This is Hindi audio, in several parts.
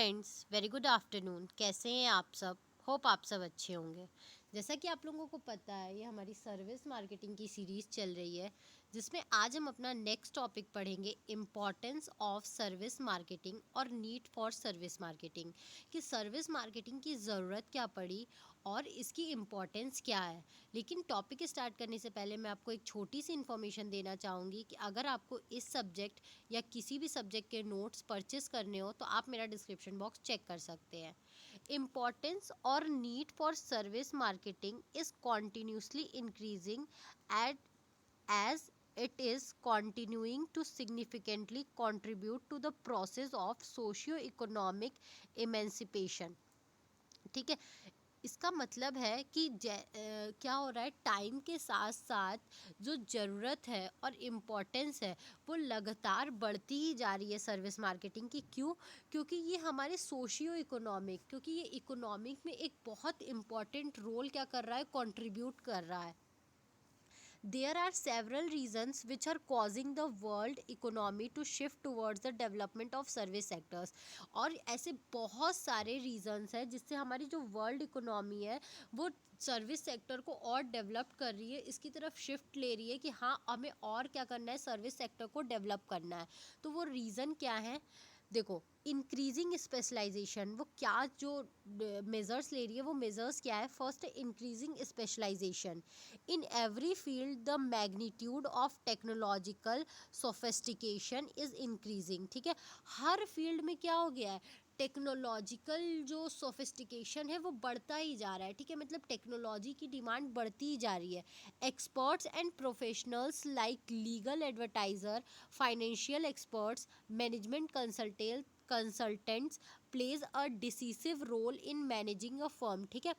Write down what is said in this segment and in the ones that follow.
Friends, very good afternoon. कैसे हैं आप सब? होप आप सब अच्छे होंगे। जैसा कि आप लोगों को पता है, ये हमारी सर्विस मार्केटिंग की सीरीज़ चल रही है, जिसमें आज हम अपना नेक्स्ट टॉपिक पढ़ेंगे, इम्पॉर्टेंस ऑफ सर्विस मार्केटिंग और नीड फॉर सर्विस मार्केटिंग। कि सर्विस मार्केटिंग की ज़रूरत क्या पड़ी और इसकी इम्पॉर्टेंस क्या है। लेकिन टॉपिक स्टार्ट करने से पहले मैं आपको एक छोटी सी इन्फॉर्मेशन देना चाहूँगी कि अगर आपको इस सब्जेक्ट या किसी भी सब्जेक्ट के नोट्स परचेस करने हो तो आप मेरा डिस्क्रिप्शन बॉक्स चेक कर सकते हैं। इम्पॉर्टेंस और need for service marketing is continuously increasing at as it is continuing to significantly contribute to the process of socio-economic emancipation। ठीक है, इसका मतलब है कि क्या हो रहा है, टाइम के साथ साथ जो ज़रूरत है और इम्पोर्टेंस है वो लगातार बढ़ती ही जा रही है सर्विस मार्केटिंग की। क्यों? क्योंकि ये हमारे सोशियो इकोनॉमिक, क्योंकि ये इकोनॉमिक में एक बहुत इम्पॉर्टेंट रोल क्या कर रहा है, कंट्रीब्यूट कर रहा है। There are several reasons which are causing the world economy to shift towards the development of service sectors। और ऐसे बहुत सारे reasons हैं जिससे हमारी जो वर्ल्ड इकोनॉमी है वो सर्विस सेक्टर को और डेवलप कर रही है, इसकी तरफ शिफ्ट ले रही है कि हाँ हमें और क्या करना है, सर्विस सेक्टर को डेवलप करना है। तो वो रीज़न क्या है? देखो, इंक्रीजिंग स्पेशलाइजेशन, वो क्या जो मेजर्स ले रही है वो मेजर्स क्या है? फर्स्ट है increasing specialisation in every field, the magnitude of technological sophistication is increasing. ठीक है, हर फील्ड में क्या हो गया है, टेक्नोलॉजिकल जो सोफिस्टिकेशन है वो बढ़ता ही जा रहा है। ठीक है, मतलब टेक्नोलॉजी की डिमांड बढ़ती ही जा रही है। Experts and professionals like legal advertiser, financial experts, management consultants plays a decisive role in managing a firm. ठीक है,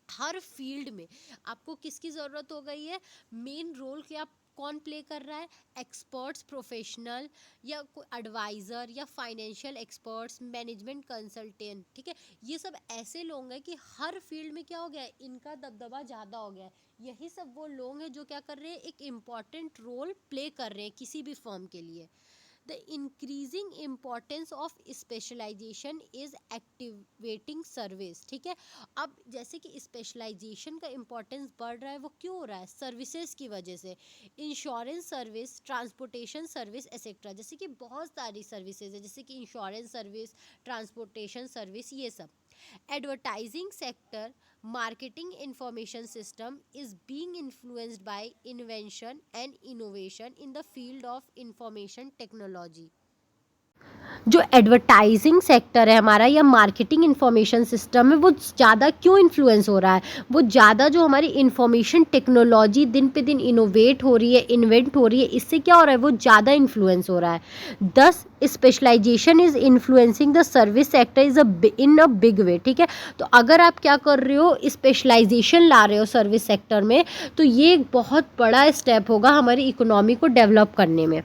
हर फील्ड में आपको किसकी ज़रूरत हो गई है? मेन रोल क्या कौन प्ले कर रहा है? एक्सपर्ट्स, प्रोफेशनल या कोई एडवाइज़र या फाइनेंशियल एक्सपर्ट्स, मैनेजमेंट कंसल्टेंट। ठीक है, ये सब ऐसे लोग हैं कि हर फील्ड में क्या हो गया है, इनका दबदबा ज़्यादा हो गया है। यही सब वो लोग हैं जो क्या कर रहे हैं, एक इम्पॉर्टेंट रोल प्ले कर रहे हैं किसी भी फर्म के लिए। The increasing importance of specialization is activating service। ठीक है, अब जैसे कि स्पेशलाइजेशन का इम्पोर्टेंस बढ़ रहा है, वो क्यों हो रहा है? सर्विसेज की वजह से। Insurance service, transportation service etcetera, जैसे कि बहुत सारी सर्विसेज है, जैसे कि इंश्योरेंस सर्विस, ट्रांसपोर्टेशन सर्विस, ये सब। Advertising sector marketing information system is being influenced by invention and innovation in the field of information technology। जो एडवर्टाइजिंग सेक्टर है हमारा या मार्केटिंग इंफॉर्मेशन सिस्टम है, वो ज़्यादा क्यों इन्फ्लुएंस हो रहा है? वो ज़्यादा जो हमारी इंफॉर्मेशन टेक्नोलॉजी दिन पे दिन इनोवेट हो रही है, इन्वेंट हो रही है, इससे क्या हो रहा है, वो ज़्यादा इन्फ्लुएंस हो रहा है। This specialisation is influencing the service sector is in a big way. ठीक है, तो अगर आप क्या कर रहे हो, स्पेशलाइजेशन ला रहे हो सर्विस सेक्टर में, तो ये एक बहुत बड़ा स्टेप होगा हमारी इकोनॉमी को डेवलप करने में।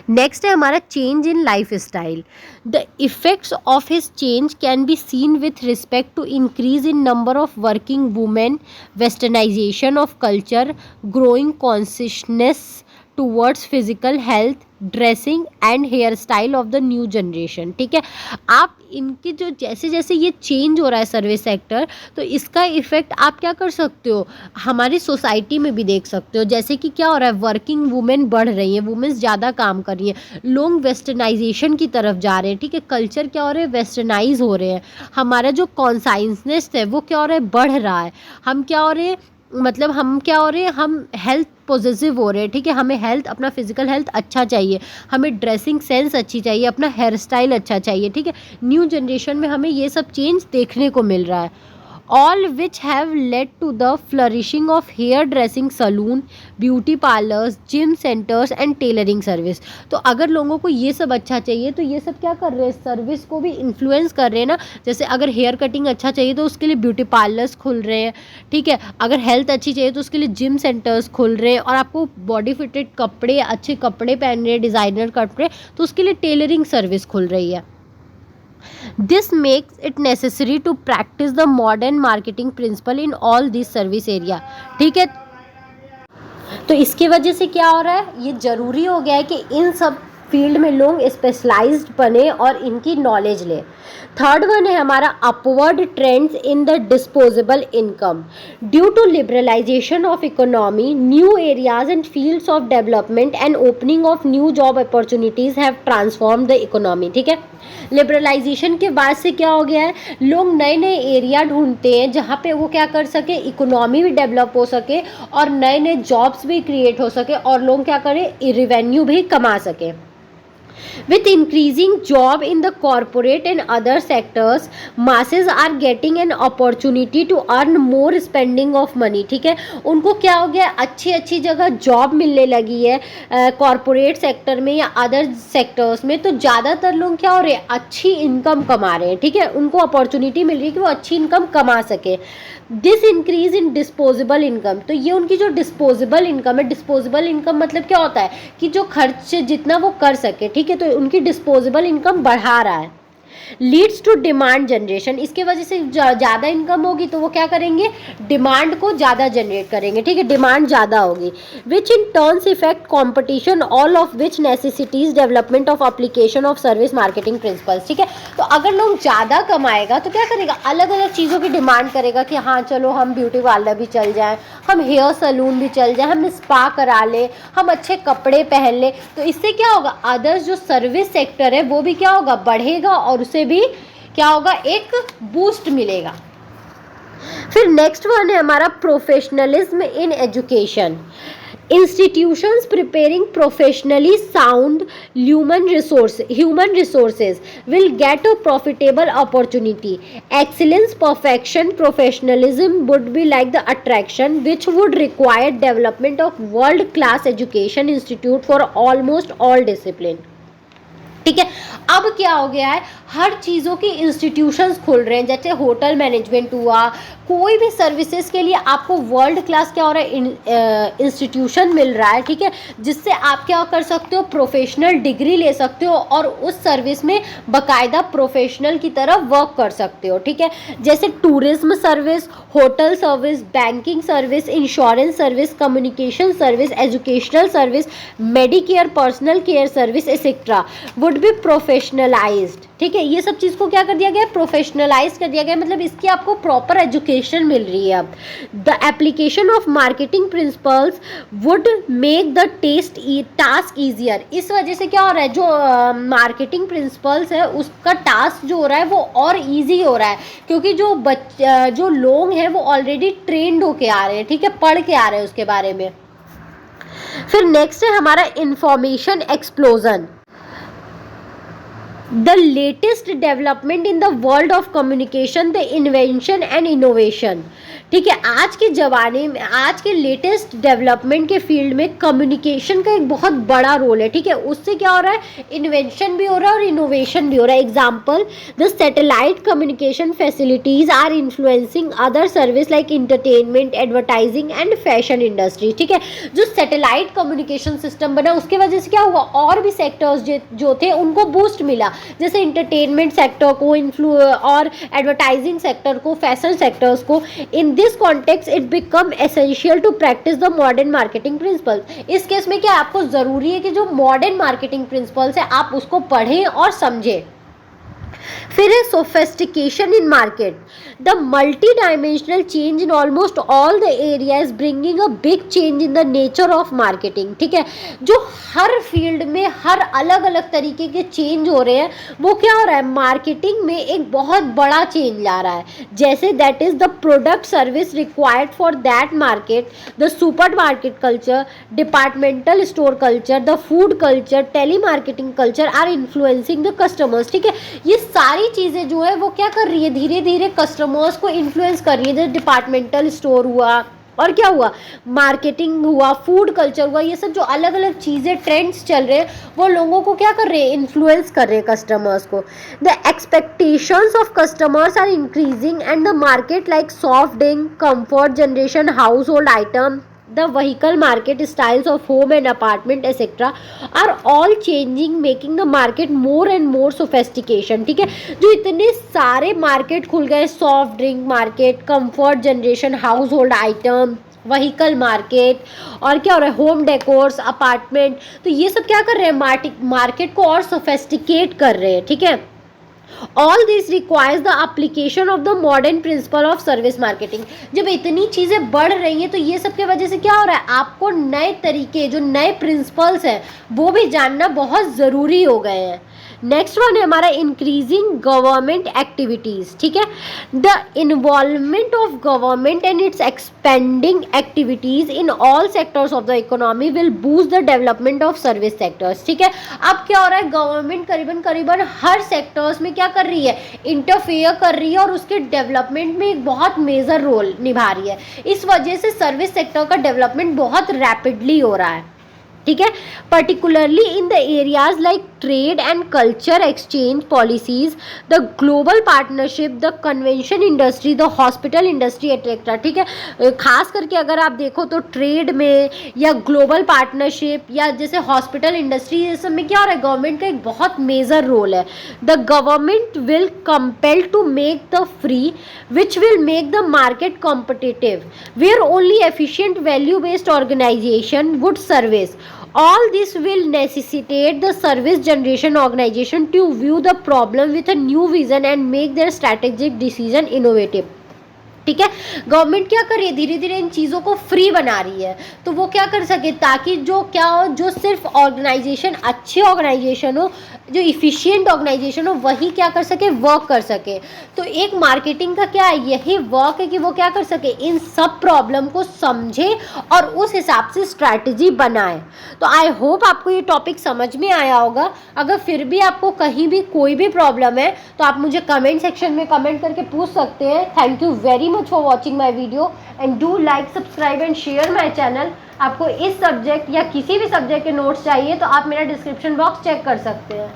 नेक्स्ट है हमारा change in life style. The effects of his change can be seen with respect to increase in number of working women, westernisation of culture, growing consciousness towards physical health, dressing and hair style of the new generation. ठीक है, आप इनके जो जैसे जैसे ये चेंज हो रहा है सर्विस सेक्टर, तो इसका इफेक्ट आप क्या कर सकते हो, हमारी सोसाइटी में भी देख सकते हो। जैसे कि क्या हो रहा है, वर्किंग वुमेन बढ़ रही है, वुमेन्स ज़्यादा काम कर रही हैं, लोग वेस्टर्नाइजेशन की तरफ जा रहे हैं। ठीक है, कल्चर क्या हो रहे हैं, वेस्टर्नाइज हो रहे हैं। हमारा जो कॉन्साइंसनेस है वो क्या हो रहा है, बढ़ रहा है। हम क्या हो रहे हैं, मतलब हम क्या हो रहे हैं, हम हेल्थ पॉजिटिव हो रहे हैं। ठीक है, हमें हेल्थ, अपना फिजिकल हेल्थ अच्छा चाहिए, हमें ड्रेसिंग सेंस अच्छी चाहिए, अपना हेयर स्टाइल अच्छा चाहिए। ठीक है, न्यू जनरेशन में हमें ये सब चेंज देखने को मिल रहा है। All which have led to the flourishing of hair dressing salon, beauty parlours, gym centres and tailoring service. तो अगर लोगों को ये सब अच्छा चाहिए तो ये सब क्या कर रहे हैं, सर्विस को भी इन्फ्लुएंस कर रहे हैं ना। जैसे अगर हेयर कटिंग अच्छा चाहिए तो उसके लिए ब्यूटी पार्लर्स खुल रहे हैं। ठीक है, अगर हेल्थ अच्छी चाहिए तो उसके लिए जिम सेंटर्स खुल रहे हैं, और आपको बॉडी फिटेड कपड़े, अच्छे कपड़े पहन रहे हैं, डिज़ाइनर कपड़े, तो उसके लिए टेलरिंग सर्विस खुल रही है। This makes it necessary to practice the modern marketing principle in all these service area। ठीक है, तो इसकी वजह से क्या हो रहा है, ये ज़रूरी हो गया है कि इन सब फील्ड में लोग स्पेशलाइज्ड बने और इनकी नॉलेज ले। थर्ड वन है हमारा upward trends in the disposable income. Due to liberalisation of economy, new areas and fields of development and opening of new job opportunities have transform the economy. ठीक है, लिबरलाइजेशन के बाद से क्या हो गया है, लोग नए नए एरिया ढूंढते हैं जहाँ पे वो क्या कर सके, इकोनॉमी भी डेवलप हो सके और नए नए जॉब्स भी क्रिएट हो सके और लोग क्या करें, रेवेन्यू भी कमा सके। With increasing job in the corporate and other sectors, masses are getting an opportunity to earn more spending of money। ठीक है, उनको क्या हो गया, अच्छी अच्छी जगह जॉब मिलने लगी है कॉरपोरेट सेक्टर में या अदर सेक्टर्स में, तो ज़्यादातर लोग क्या हो रहे हैं, अच्छी इनकम कमा रहे हैं। ठीक है, उनको अपॉर्चुनिटी मिल रही है कि वो अच्छी इनकम कमा सके। This increase in disposable income, तो ये उनकी जो डिस्पोजेबल इनकम है, डिस्पोजेबल इनकम मतलब क्या होता है कि जो खर्च जितना वो कर सके, ठीक है, तो उनकी डिस्पोजेबल इनकम बढ़ा रहा है। लीड्स टू डिमांड जनरेशन, इसके वजह से ज़्यादा इनकम होगी तो वो क्या करेंगे, डिमांड को ज़्यादा जनरेट करेंगे। ठीक है, डिमांड ज़्यादा होगी, which in turns effect competition, all of which necessitates development of application of service marketing principles. ठीक है, तो अगर लोग ज़्यादा कमाएगा तो क्या करेगा, अलग अलग चीज़ों की डिमांड करेगा कि हाँ चलो हम ब्यूटी पार्लर भी चल जाएँ, हम हेयर सैलून भी चल जाएँ, हम स्पा करा लें, हम अच्छे कपड़े पहन लें। तो इससे क्या होगा, अदर्स जो सर्विस सेक्टर है वो भी क्या होगा, बढ़ेगा और उसे भी क्या होगा, एक बूस्ट मिलेगा। फिर नेक्स्ट वन है हमारा professionalism in education. Institutions preparing professionally sound human resources will get a profitable opportunity. Excellence, perfection, professionalism would be like the attraction which would require development of world class education institute for almost all discipline। ठीक है, अब क्या हो गया है, हर चीज़ों की इंस्टीट्यूशंस खुल रहे हैं, जैसे होटल मैनेजमेंट हुआ, कोई भी सर्विसेज के लिए आपको वर्ल्ड क्लास क्या हो रहा है, इंस्टीट्यूशन मिल रहा है। ठीक है, जिससे आप क्या कर सकते हो, प्रोफेशनल डिग्री ले सकते हो और उस सर्विस में बाकायदा प्रोफेशनल की तरह वर्क कर सकते हो। ठीक है, जैसे tourism service, hotel service, banking service, insurance service, communication service, educational service, medicare, personal care service etcetera would be professionalized. ठीक है, ये सब चीज़ को क्या कर दिया गया, प्रोफेशनलाइज कर दिया गया, मतलब इसकी आपको प्रॉपर एजुकेशन मिल रही है। अब the application of marketing principles would make the task easier. इस वजह से क्या हो रहा है, जो मार्केटिंग प्रिंसिपल्स है उसका टास्क जो हो रहा है वो और ईजी हो रहा है, क्योंकि जो लोग हैं वो ऑलरेडी ट्रेंड होके आ रहे हैं। ठीक है, पढ़ के आ रहे हैं उसके बारे में। फिर नेक्स्ट है हमारा information explosion. The latest development in the world of communication, the invention and innovation। ठीक है, आज के ज़माने में, आज के लेटेस्ट डेवलपमेंट के फील्ड में कम्युनिकेशन का एक बहुत बड़ा रोल है। ठीक है, उससे क्या हो रहा है, इन्वेंशन भी हो रहा है और इनोवेशन भी हो रहा है। Example, the satellite communication facilities are influencing other service like entertainment, advertising and fashion industry. ठीक है, जो सैटेलाइट कम्युनिकेशन सिस्टम बना उसके वजह से क्या हुआ, और भी सेक्टर्स जो थे उनको बूस्ट मिला, जैसे इंटरटेनमेंट सेक्टर को और एडवर्टाइजिंग सेक्टर को, फैशन सेक्टर्स को। In this context it become essential to practise the modern marketing principles. इस केस में क्या आपको ज़रूरी है कि जो मॉडर्न मार्केटिंग प्रिंसिपल्स है आप उसको पढ़ें और समझें। फिर है sophistication in market. The multi dimensional change in almost all the area is bringing a big change in the nature of marketing. ठीक है, जो हर फील्ड में हर अलग अलग तरीके के चेंज हो रहे हैं, वो क्या हो रहा है, मार्केटिंग में एक बहुत बड़ा चेंज ला रहा है। जैसे that is the product service required for that market, the super market culture, departmental store culture, the food culture, tele marketing culture are influencing the customers. ठीक है, ये सारी चीज़ें जो है वो क्या कर रही है, धीरे धीरे कस्टमर्स को इन्फ्लुएंस कर रही है। जैसे डिपार्टमेंटल स्टोर हुआ और क्या हुआ, मार्केटिंग हुआ, फूड कल्चर हुआ, ये सब जो अलग अलग चीज़ें ट्रेंड्स चल रहे हैं वो लोगों को क्या कर रहे हैं, इन्फ्लुएंस कर रहे हैं कस्टमर्स को। The expectations of customers are increasing and the market like soft drink, comfort generation, house hold item, the vehicle market, styles of home and apartment etc are all changing, making the market more and more sophistication। ठीक है, जो इतने सारे मार्केट खुल गए, soft drink market, comfort generation, house hold item, vehicle market, और क्या हो रहा है, होम डेकोर्स, अपार्टमेंट। तो ये सब क्या कर रहे हैं, मार्केट को और सोफेस्टिकेट कर रहे हैं, ठीक है। All this requires the application of the modern principle of service marketing. जब इतनी चीज़ें बढ़ रही हैं तो ये सब की वजह से क्या हो रहा है, आपको नए तरीके, जो नए प्रिंसिपल्स हैं वो भी जानना बहुत ज़रूरी हो गए हैं। नेक्स्ट वन है हमारा इंक्रीजिंग गवर्नमेंट एक्टिविटीज़, ठीक है। The involvement of government and it's expanding activities in all sectors of the economy will boost the development of service sectors, ठीक है। अब क्या हो रहा है, गवर्नमेंट करीबन करीबन हर सेक्टर्स में क्या कर रही है, इंटरफेयर कर रही है और उसके डेवलपमेंट में एक बहुत मेजर रोल निभा रही है। इस वजह से सर्विस सेक्टर का डेवलपमेंट बहुत रैपिडली हो रहा है, ठीक है। Particularly in the areas like trade and culture exchange policies, the global partnership, the convention industry, the hospital industry etcetera, ठीक है। खास करके अगर आप देखो तो ट्रेड में या ग्लोबल पार्टनरशिप या जैसे हॉस्पिटल इंडस्ट्री, ये सब में क्या हो रहा है, गवर्नमेंट का एक बहुत मेजर रोल है। The government will compel to make the free which will make the market competitive, where only efficient value based organization would service. All this will necessitate the service generation organization to view the problem with a new vision and make their strategic decision innovative, ठीक है। गवर्नमेंट क्या कर रही है, धीरे धीरे इन चीज़ों को फ्री बना रही है, तो वो क्या कर सके, ताकि जो क्या हो, जो सिर्फ ऑर्गेनाइजेशन अच्छे ऑर्गेनाइजेशन हो, जो इफ़िशियंट ऑर्गेनाइजेशन हो, वही क्या कर सके, वर्क कर सके। तो एक मार्केटिंग का क्या है, यही वर्क है कि वो क्या कर सके, इन सब प्रॉब्लम को समझे और उस हिसाब से स्ट्रैटेजी बनाए। तो आई होप आपको ये टॉपिक समझ में आया होगा। अगर फिर भी आपको कहीं भी कोई भी प्रॉब्लम है तो आप मुझे कमेंट सेक्शन में कमेंट करके पूछ सकते हैं। Thank you very much for watching my video and do like, subscribe and share my channel. आपको इस सब्जेक्ट या किसी भी सब्जेक्ट के नोट्स चाहिए तो आप मेरा डिस्क्रिप्शन बॉक्स चेक कर सकते हैं।